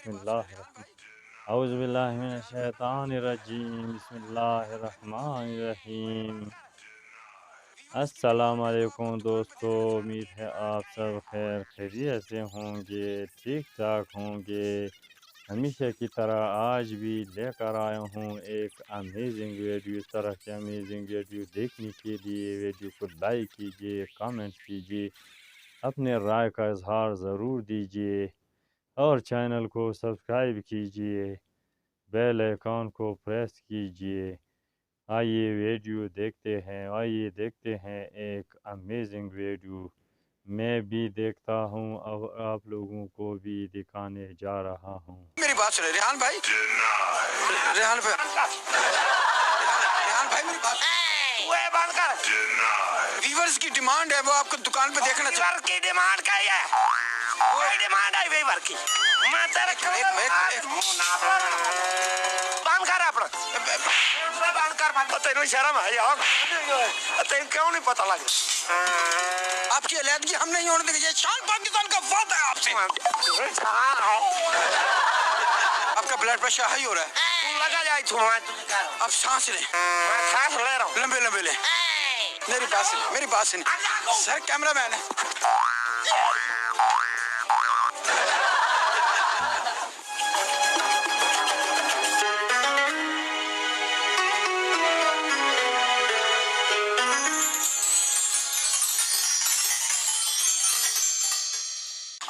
बिस्मिल्लाहिर्रहमान औज़ुबिल्लाहिमिनश्शैतानिर्रजीम बिस्मिल्लाहिर्रहमानिर्रहीम। अस्सलाम वालेकुम दोस्तों, उम्मीद है आप सब खैर खैरियत से होंगे, ठीक ठाक होंगे। हमेशा की तरह आज भी लेकर आया हूँ एक अमेजिंग वीडियो। इस तरह के अमेजिंग वीडियो देखने के लिए वीडियो को लाइक कीजिए, कमेंट कीजिए, अपने राय का इजहार ज़रूर दीजिए और चैनल को सब्सक्राइब कीजिए, बेल आइकॉन को प्रेस कीजिए। आइए आइए देखते हैं एक अमेजिंग वीडियो। मैं भी देखता हूँ और आप लोगों को भी दिखाने जा रहा हूँ। मेरी बात सुने रेहान भाई, रेहान भाई, रेहान भाई मेरी बात बंद कर। वीवर्स की डिमांड है, वो आपको दुकान पे देखना चाहिए। की डिमांड क्या है? कोई डिमांड है वीवर की? मैं तेरे बंद कर अपना, बंद कर। तेन शर्म है यार? तेन क्यों नहीं पता लगा? आपकी अलहदगी हम नहीं होने देंगे। शान पाकिस्तान का वादा है आपसे। आपका ब्लड प्रेशर हाई हो रहा है। तू लगा जाए तू, अब सांस ले। मैं सांस ले रहा हूँ, लंबे लंबे ले। मेरी बात सुन, मेरी बात सुन। सर कैमरा मैन है।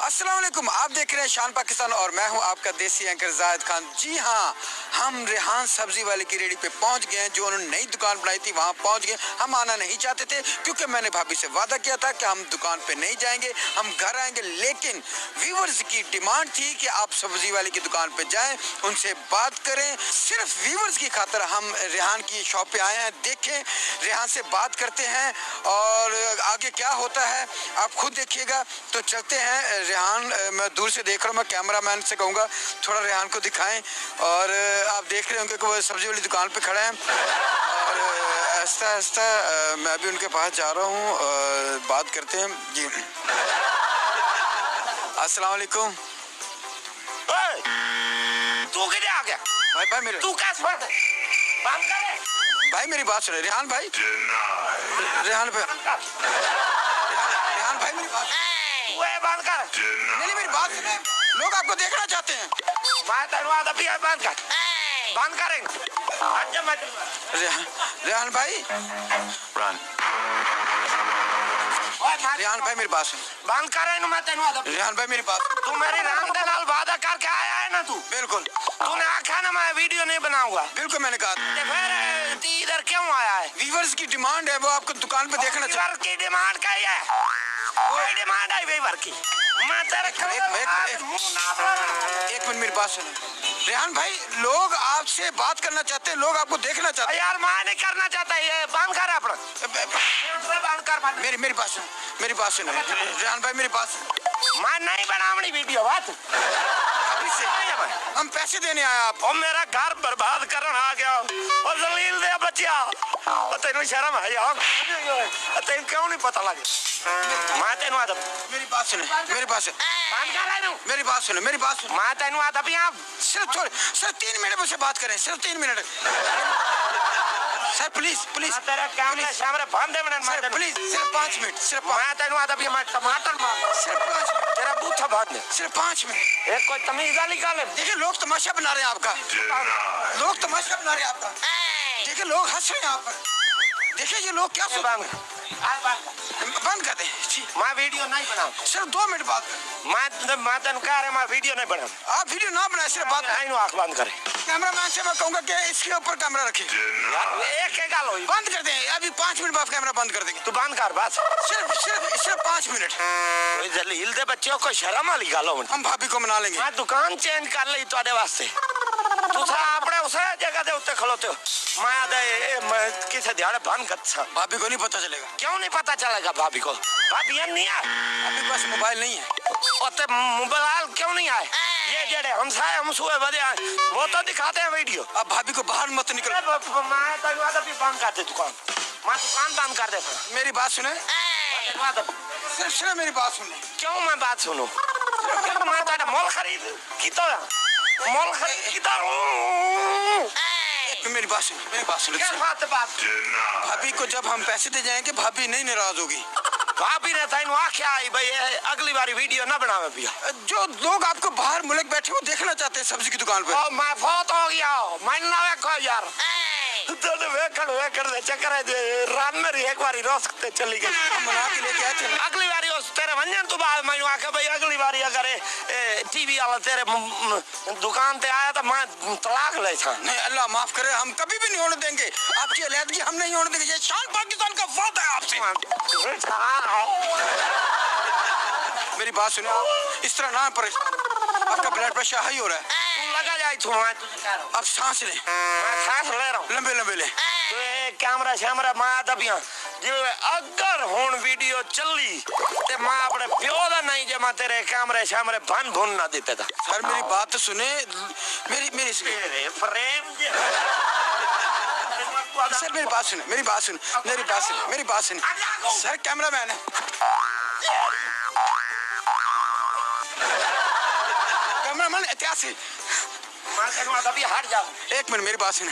अस्सलाम वालेकुम, आप देख रहे हैं शान पाकिस्तान और मैं हूं आपका देसी एंकर जाहिद खान। जी हाँ, हम रेहान सब्जी वाले की रेडी पे पहुंच गए हैं। जो उन्होंने नई दुकान बनाई थी वहां पहुंच गए। हम आना नहीं चाहते थे क्योंकि मैंने भाभी से वादा किया था कि हम दुकान पे नहीं जाएंगे, हम घर आएंगे। लेकिन व्यूवर्स की डिमांड थी कि आप सब्जी वाले की दुकान पे जाएं, उनसे बात करें। सिर्फ व्यूवर्स की खातिर हम रेहान की शॉप पे आए हैं। देखें, रेहान से बात करते हैं और आगे क्या होता है आप खुद देखिएगा। तो चलते हैं। रेहान, मैं दूर से देख रहा हूँ, मैं कैमरामैन से कहूँगा थोड़ा रेहान को दिखाएं। और आप देख रहे होंगे कि वो सब्जी वाली दुकान पे खड़े हैं और आहिस्ता आहिस्ता मैं भी उनके पास जा रहा हूँ। बात करते हैं जी। अस्सलाम वालेकुम। तू किधर आ गया? भाई भाई मेरे, तू कैसे बात है? बंद कर भाई, मेरी बात सुने। रेहान भाई, रेहान भाई, रेहान भाई मेरी बात बंद कर। नहीं, मेरी बात सुने, लोग आपको देखना चाहते हैं। बंद कर, बंद करेंगे। रेहान भाई, रेहान भाई मेरी बात सुन। बंद करेंगे। मैं तेन रेहान भाई मेरी बात, तू मेरी राम के नाल वादा करके आया है ना? तू बिल्कुल, तूने आखा ना मैं वीडियो नहीं बनाऊंगा। बिल्कुल मैंने कहा। फिर इधर क्यों आया है? व्यूवर्स की डिमांड है, वो आपको दुकान पे देखना चाहिए। व्यूवर की डिमांड क्या है? कोई डिमांड है व्यूवर की? मैं तेरे एक मिनट मेरी बात सुनो। रेहान भाई, लोग आपसे बात करना चाहते हैं, लोग आपको देखना चाहते हैं। यार मैं नहीं करना चाहता, ये बंद कर अपना, बंद कर। मेरी बात सुनो, मेरी बात सुनो रेहान भाई, मेरी बात। मैं नहीं बनावनी वीडियो बात। हम पैसे देने आए आप और मेरा घर बर्बाद करने आ गया और जलील दे बच्चिया। तेन शर्म है यार? तेन क्यों नहीं पता लगे? मैं तेन मेरी बात सुने, मेरी बात सुन, मेरी बात सुनो, मेरी बात सुन। मैं तेन सिर्फ 3 मिनट मुझसे बात करें, सिर्फ 3 मिनट। सर प्लीज प्लीज, तेरा कैमरा कैमरा बंद है। सर प्लीज, सिर्फ 5 मिनट, सिर्फ। मैं तेन मैं टमाटर मार, सिर्फ 5 मिनट। तेरा बूथा बात नहीं, सिर्फ 5 मिनट। एक कोई तमीज वाली गाल है। देखिए लोग तमाशा बना रहे हैं आपका, लोग तमाशा बना रहे हैं आपका। देखिए लोग हंस रहे हैं आप पर। देखिए ये लोग क्या सोच रहे हैं। बंद कर दे। मैं वीडियो नहीं बनाऊं, सिर्फ 2 मिनट बात कर। मैं तेन कह रहा मैं वीडियो नहीं बनाऊं। आप वीडियो ना बनाए, सिर्फ बात नहीं। आंख बंद करे। कैमरामैन से मैं कहूंगा कि इसके ऊपर कैमरा रखे। एक गाल हो, बंद कर दे। अभी 5 मिनट बाद कैमरा बंद कर देंगे। तू बंद कर बस, सिर्फ 5 मिनट। जलील दे बच्चों को शर्म वाली गाल हो। हम भाभी को मना लेंगे। मैं दुकान चेंज कर ली तुम्हारे वास्ते। तुसा अपने उस जगह दे उत्ते खलोते हो। मैं किसे दिहाड़े बंद कर। भाभी को नहीं पता चलेगा। क्यों नहीं पता चलेगा भाभी को? भाभी नहीं है, अभी पास मोबाइल नहीं है। मोबाइल क्यों नहीं आए? ये जेड़े हमसाए हम सुए बदे वो तो दिखाते हैं वीडियो। अब भाभी को बाहर मत निकल। मैं तो बंद कर दे दुकान, मैं दुकान बंद कर दे। मेरी बात सुने, सिर्फ मेरी बात सुने। क्यों मैं बात सुनूं? मैं मोल खरीद की तो मोल खरीद किधर मेरी बात सुन क्या बात भाभी को जब हम पैसे दे जाएंगे भाभी नहीं नाराज होगी भाभी ने ताई आख्या आई भाई अगली बारी वीडियो ना बनावे पिया जो लोग आपको बाहर मुल्क बैठे वो देखना चाहते हैं सब्जी की दुकान पे मैं फौत हो गया मैं ना देखो यार वेकड़ दे चक्कर है रात में एक बारी रोज चली गई मना के लेके आए चले अगली बारी उस तेरे वंजन तो बाद मैं आके भाई अगली बारी अगर टीवी वाला तेरे दुकान पे आया तो मैं तलाक ले था नहीं अल्लाह माफ करे हम कभी भी नहीं होने देंगे आपकी अलहदगी हम नहीं होने देंगे ये शान पाकिस्तान का वादा है आपसे मेरी बात सुनो इस तरह ना परेशान आपका ब्लड प्रेशर हाई हो रहा है लगा जाए तो मैं तुझे कह रहा हूं अब सांस ले मैं सांस ले रहा हूं लंबे लंबे ले तो ये कैमरा शैमरा मां दबियां जो अगर हुन वीडियो चली ते मां अपने प्यो दा नहीं जे मैं तेरे कैमरे शैमरे बन भुन ना देते था सर मेरी बात तो सुने मेरी फ्रेम सर मेरी बात सुन सर कैमरामैन है कैमरामैन ऐतिहासिक हट जाओ एक मिनट मेरी बात सुने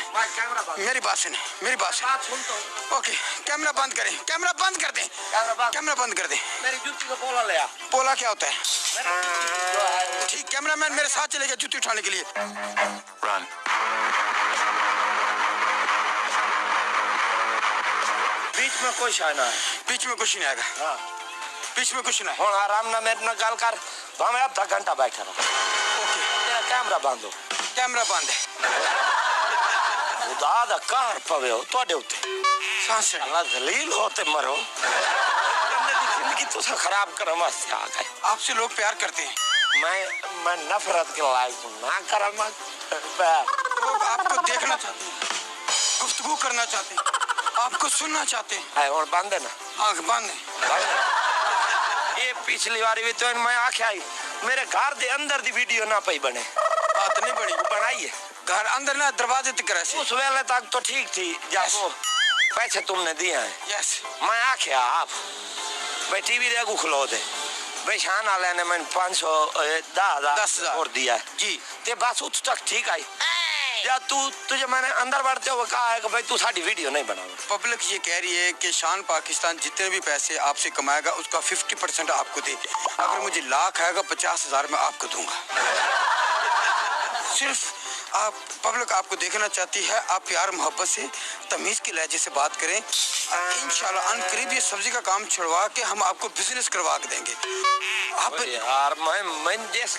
ओके कैमरा बंद करें कैमरा बंद कर दें मेरी जूती को पोला ले आ पोला क्या होता है ठीक कैमरामैन मेरे साथ चलेगा जूती उठाने के लिए रन बीच में कोई शाना है बीच में कुछ नहीं आएगा हाँ बीच में कुछ नहीं हुन आराम ना मेरे ना गल कर मैं आधा घंटा बैठा रहा ओके तेरा कैमरा बंद हो कैमरा बंद है खुदा दा कहर पवे हो तोड़े उते सांस अल्लाह जलील होते मरो जिंदगी तो खराब करम वास्ते आ गए आपसे लोग प्यार करते हैं मैं नफरत के लायक हूं ना करम लोग आपको देखना चाहते हैं गुफ्तगू करना चाहते हैं आपको सुनना चाहते हैं और बंद है ना आंख बंद है ये पिछली बारी भी तो मैं आख्या मेरे घर दे अंदर दी वीडियो ना पई बने बात नहीं बनी बनाई है घर अंदर ना दरवाजे तक रहे उस वेले तक तो ठीक थी जब पैसे तुमने दिए हैं यस मैं आख्या आप भाई टीवी देखो खलो दे भाई शान वाले ने मैंने 500 10,000 और दिया है जी ते बस उस तक ठीक आई या तुझे मैंने अंदर बढ़ते हुए कहा है कि भाई तू साड़ी वीडियो नहीं बनाओ पब्लिक ये कह रही है कि शान पाकिस्तान जितने भी पैसे आपसे कमाएगा उसका 50% आपको दे अगर मुझे लाख आएगा 50,000 में आपको दूंगा सिर्फ आप पब्लिक आपको देखना चाहती है आप प्यार मोहब्बत से तमीज के लहजे से बात करें इंशाल्लाह अनकरीब ये सब्जी का काम छुड़वा के हम आपको बिजनेस करवा के देंगे आप यार मैं जिस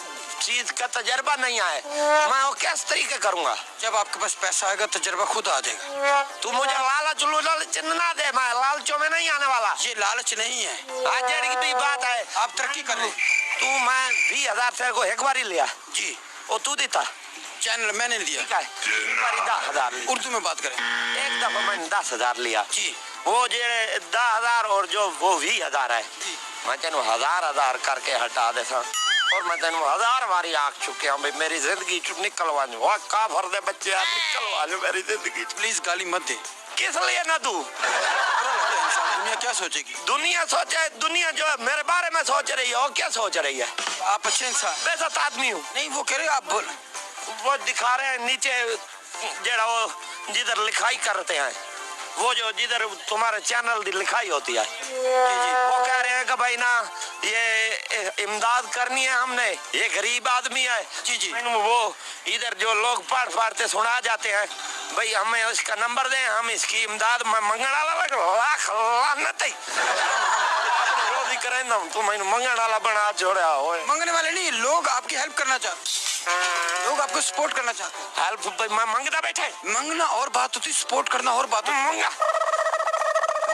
चीज का तजर्बा नहीं आए मैं वो किस तरीके करूंगा जब आपके पास पैसा आएगा तजर्बा खुद आ जाएगा तू मुझे लालच ना दे मैं लालचों में नहीं आने वाला ये लालच नहीं है आज जड़ी की बात है आप तरक्की कर रहे तू मैं 20,000 से को एक बार ही लिया जी वो तू देता चैनल मैंने दिया 10,000 उर्दू में बात करें एक दफा मैंने 10,000 लिया जी वो जो 10,000 और जो वो 20,000 है मैं तेन 1,000 करके हटा देता और मैं तेन 1,000 बारी आख चुके हूँ भाई मेरी जिंदगी निकलवा जो का भर दे बच्चे निकलवा जो मेरी जिंदगी प्लीज गाली मत दे किस लिए ना तू दुनिया क्या सोचेगी दुनिया जो है मेरे बारे में सोच रही है वो क्या सोच रही है आप अच्छे इंसान बेइज्जत आदमी हूँ नहीं वो कह रहे आप बोल वो दिखा रहे हैं नीचे जरा वो जिधर लिखाई करते हैं वो जो जिधर तुम्हारे चैनल की लिखाई होती है वो कह रहे हैं कि भाई ना ये इमदाद करनी है हमने ये गरीब आदमी है जी वो इधर जो लोग पढ़ते सुना जाते हैं भाई हमें उसका नंबर दें हम इसकी इमदाद मंगना लाख लानत है करें ना तुम मंगने वाला बना छोड़ा हो मंगने वाले नहीं लोग आपकी हेल्प करना चाहते लोग आपको सपोर्ट करना चाहते हेल्प मैं मंगना बैठे मंगना और बात होती सपोर्ट करना और बात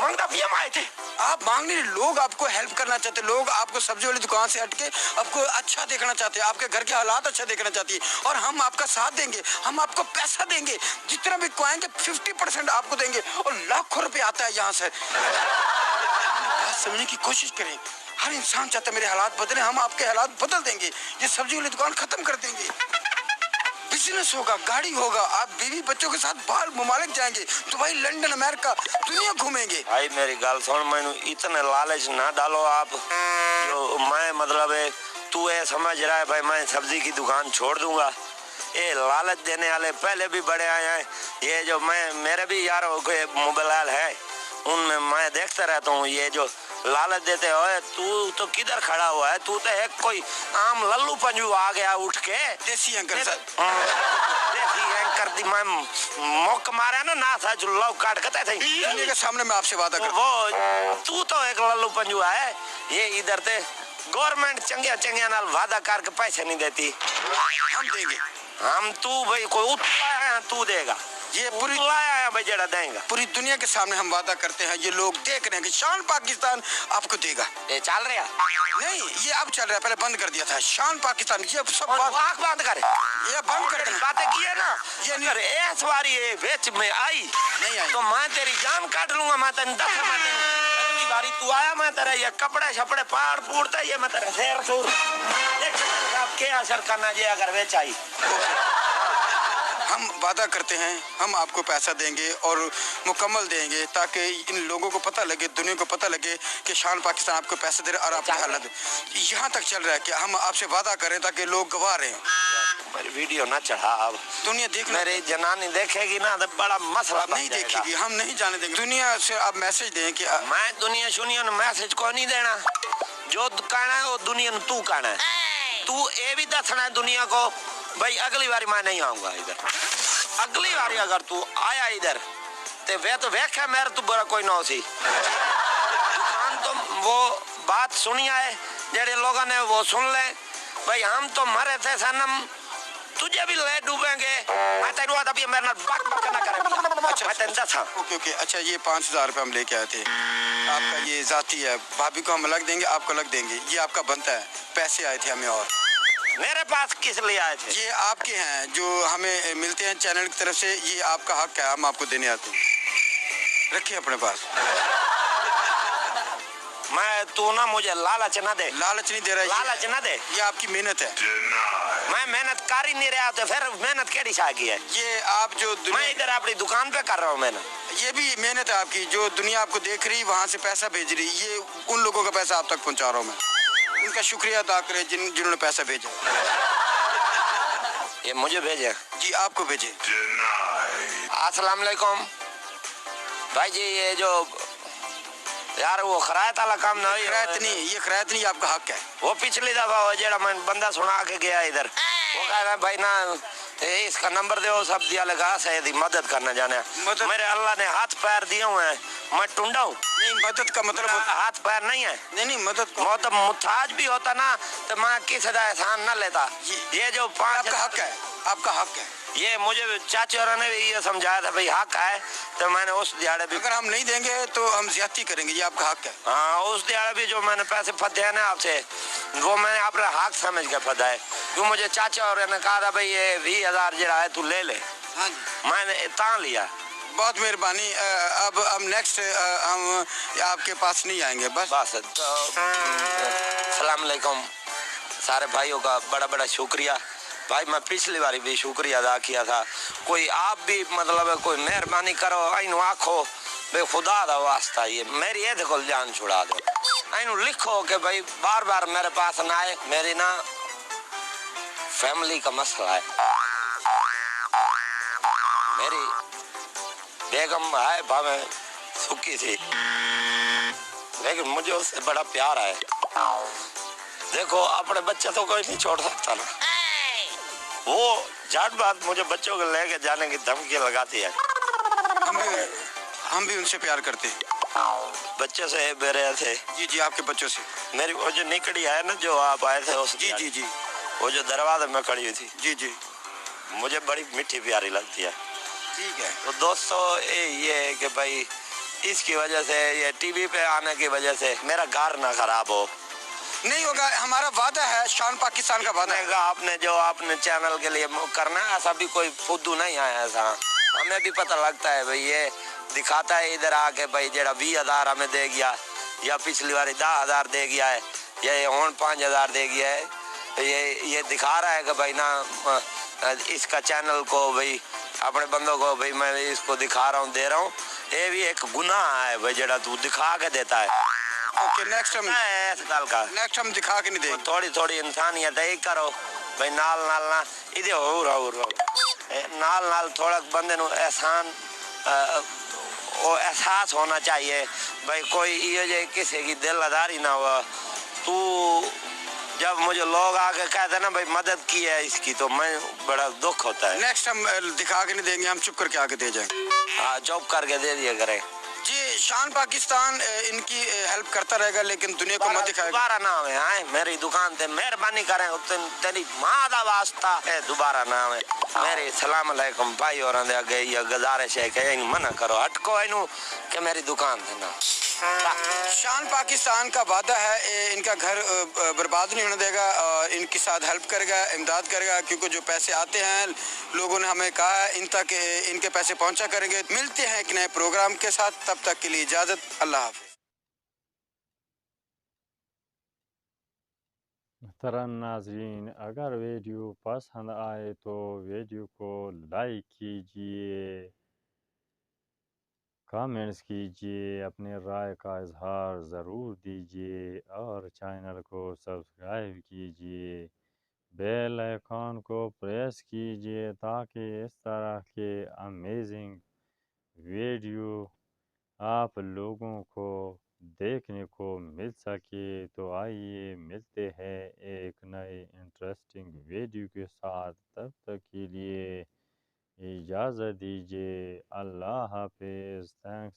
मंगना भी हम आए थे आप मांगने लोग आपको हेल्प करना चाहते लोग आपको सब्जी वाली दुकान से हटके आपको अच्छा देखना चाहते हैं आपके घर के हालात अच्छा देखना चाहती है और हम आपका साथ देंगे हम आपको पैसा देंगे जितना भी कमाएंगे 50% आपको देंगे और लाखों रुपए आता है यहाँ से समझने की कोशिश करें हर इंसान चाहता है मेरे हालात बदले हम आपके हालात बदल देंगे ये सब्जी वाली दुकान खत्म कर देंगे बिजनेस होगा गाड़ी होगा आप बीवी बच्चों के साथ बाहर मुमालिक जाएंगे दुबई लंदन अमेरिका दुनिया घूमेंगे भाई मेरी गल सुन मैंने इतने लालच ना डालो आप जो मैं मतलब है तू ये समझ रहा है भाई मैं सब्जी की दुकान छोड़ दूंगा ये लालच देने वाले पहले भी बड़े आए हैं। ये जो मेरे भी यार मोबाइल है, उनमें मैं देखता रहता हूँ। ये जो लालच देते हो, तू तो किधर खड़ा हुआ है? तू तो एक कोई आम लल्लू पंजू आ गया उठ के। देसी एंकर सर, देसी एंकर दी मैं मोक मारा ना था जो लव काट करता थे। दुनिया के सामने मैं आपसे वादा करता वो तू तो एक लल्लू पंजू है। ये इधर ते गवर्नमेंट चंगिया नाल वादा करके पैसे नहीं देती। हम देंगे। हम तू भाई कोई उतलाया तू देगा, ये पूरी लाया भाई जड़ा देगा। पूरी दुनिया के सामने हम वादा करते हैं, ये लोग देख रहे हैं कि शान पाकिस्तान आपको देगा। ये चल रहा नहीं, ये अब चल रहा है, पहले बंद कर दिया था। शान पाकिस्तान ये सब आँख बंद कर, ये बंद कर देना। बातें की है ना, ये अगर इस बारी ये बेच में आई नहीं आई तो मैं तेरी जान काट लूंगा। मैं तेन दस मैं तेन अगली बारी तू आया मैं तेरा ये कपड़े शपड़े पाड़ पूड़ता ये मैं तेरा शेर सूर क्या असर करना जे अगर बेच आई। हम वादा करते हैं, हम आपको पैसा देंगे और मुकम्मल देंगे ताकि इन लोगों को पता लगे, दुनिया को पता लगे कि शान पाकिस्तान आपको पैसे दे रहे और आपकी हालत यहाँ तक चल रहा है कि हम आपसे वादा करें ताकि लोग गवाह रहे हैं। मेरी वीडियो ना चढ़ा, अब दुनिया देख मेरी जनानी देखेगी ना तो बड़ा मसला नहीं देखेगी, हम नहीं जाने देंगे। दुनिया से आप मैसेज दें कि मैं दुनिया शुनिया ने मैसेज को नहीं देना। जो कहना है वो दुनिया ने तू कहना है। तू ये भी दसना है दुनिया को भाई अगली बारी मैं नहीं आऊंगा इधर। अगली बारी अगर तू आया इधर ते वे तो वेख है मेरे तो बुरा कोई ना सी दुकान। तो वो बात सुनिया है जेडे लोगों ने वो सुन ले भाई। हम तो मरे थे सनम, तुझे भी ले डूबेंगे। मैं तेरे वादा भी मेरे नाल बक ना करेंगे। अच्छा मैं तेन दसा ओके। अच्छा, ये 5000 रुपये हम लेके आए थे, आपका ये जाती है। भाभी को हम अलग देंगे, आपको अलग देंगे, ये आपका बनता है। पैसे आए थे हमें और मेरे पास किस लिए आए थे? ये आपके हैं जो हमें मिलते हैं चैनल की तरफ से, ये आपका हक है, हम आपको देने आते हैं। रखिए अपने पास। मैं तू ना मुझे लालच ना दे। लालच नहीं दे रहा, लालच ना दे। ये आपकी मेहनत है। मैं मेहनत कर ही नहीं रहा तो फिर मेहनत केड़ी सागी है? ये आप जो मैं इधर अपनी दुकान पे कर रहा हूँ मेहनत। ये भी मेहनत है आपकी। जो दुनिया आपको देख रही, वहाँ से पैसा भेज रही, ये उन लोगों का पैसा आप तक पहुँचा रहा हूँ मैं। उनका शुक्रिया अदा करें जिन्होंने पैसा भेजा। ये मुझे भेजे जी, आपको भेजे। अस्सलाम वालेकुम भाई जी। ये जो यार वो खरायत वाला काम ना, खरायत नहीं, ये खरायत नहीं, आपका हक है। वो पिछली दफा वो जेड़ा मैं बंदा सुना के गया इधर, वो कह रहा भाई ना इसका नंबर दो, सब दिया लगा से मदद करना जाने। मेरे अल्लाह ने हाथ पैर दिए हुए हैं, मैं टूंडा हूँ। नहीं, मदद का मतलब हाथ पैर नहीं है। नहीं, मदद का मतलब मुताज भी होता ना तो मैं किसी का एहसान न लेता। ये जो आपका हक है, आपका हक है। ये मुझे चाचा ने भी ये समझाया था भाई हक है, तो मैंने उस दिहाड़े भी। अगर हम नहीं देंगे तो हम ज्यादती करेंगे, ये आपका हक है। हाँ, उस दिहाड़े भी जो मैंने पैसे फते हैं ना आपसे, वो मैंने अपना हक समझ के फता है। क्यों मुझे चाचा और ने कहा था भाई ये 20,000 जरा है तू ले ले। हाँ जी, मैंने इतना लिया। बहुत मेहरबानी। अब हम नेक्स्ट हम आपके पास नहीं आएंगे बस। तो सलाम अलैकुम सारे भाइयों का बड़ा बड़ा शुक्रिया भाई। मैं पिछली बारी भी शुक्रिया अदा किया था। कोई आप भी मतलब कोई मेहरबानी करो, इन आखो भाई खुदा दा वास्ता ये मेरी ये देखो जान छुड़ा दो। इन लिखो कि भाई बार बार मेरे पास ना आए, मेरी ना फैमिली का मसला है। मेरी बेगम है भावे सुखी थी, लेकिन मुझे उससे बड़ा प्यार है। देखो अपने बच्चे तो कोई नहीं छोड़ सकता ना। वो जाट बात मुझे बच्चों को लेके जाने की धमकी लगाती है। हम भी उनसे प्यार करते हैं। बच्चों से मेरे थे। जी जी, आपके बच्चों से। मेरी वो जो निकड़ी है ना, जो आप आए थे उस। जी जी जी, वो जो दरवाजे में खड़ी हुई थी। जी जी, मुझे बड़ी मीठी प्यारी लगती है। ठीक है। तो दोस्तों ये है कि भाई इसकी वजह से, ये टीवी पे आने की वजह से मेरा घर ना खराब हो। नहीं होगा, हमारा वादा है, शान पाकिस्तान का वादा है। आपने जो आपने चैनल के लिए करना है, ऐसा भी कोई फुद्दू नहीं आया ऐसा। हमें भी पता लगता है भाई ये दिखाता है इधर आके भाई जेड़ा 20,000 हमें दे गया, या पिछली बार 10,000 दे गया है, या ये 5,000 दे गया है। तो ये दिखा रहा है कि भाई ना इसका चैनल को भाई अपने बंदों को भाई मैं इसको दिखा रहा हूँ, दे रहा हूँ। ये भी एक गुनाह है भाई जेड़ा तू दिखा के देता है। ओके, नेक्स्ट हम इस गल का नेक्स्ट हम दिखा के नहीं देंगे। थोड़ी थोड़ी इंसानियत है करो। भाई नाल नाल ना इधे हो नाल नाल थोड़ा बंदे नु एहसान वो एहसास होना चाहिए भाई कोई ये जे किसी की दिल आधारी ना हुआ। तू जब मुझे लोग आके कहते ना भाई मदद की है इसकी तो मैं बड़ा दुख होता है। नेक्स्ट हम दिखा के नहीं देंगे, हम चुप करके आके दे जाएंगे। हाँ चुप करके दे दिया करे जी। शान पाकिस्तान इनकी हेल्प करता रहेगा लेकिन दुनिया को मत दिखाएगा। दोबारा नाम है आए मेरी दुकान पे मेहरबानी करें तेरी माँ का वास्ता है दोबारा नाम है मेरी सलाम अलैकुम भाई और आगे ये गुजारिश है कि मना करो हटको इनू कि मेरी दुकान पे ना। शान पाकिस्तान का वादा है इनका घर बर्बाद नहीं होने देगा और इनके साथ हेल्प करेगा, इमदाद करेगा, क्योंकि जो पैसे आते हैं लोगों ने हमें कहा है इन तक इनके पैसे पहुंचा करेंगे। मिलते हैं एक नए प्रोग्राम के साथ, तब तक के लिए इजाज़त, अल्लाह हाफ़िज़। मोहतरम नाज़रीन, अगर वीडियो पसंद आए तो वीडियो को लाइक कीजिए, कमेंट्स कीजिए, अपने राय का इजहार ज़रूर दीजिए और चैनल को सब्सक्राइब कीजिए, बेल आइकॉन को प्रेस कीजिए ताकि इस तरह के अमेजिंग वीडियो आप लोगों को देखने को मिल सके। तो आइए मिलते हैं एक नए इंटरेस्टिंग वीडियो के साथ, तब तक के लिए इजाज़त दीजिए। अल्लाह हाफिज़। थैंक्स।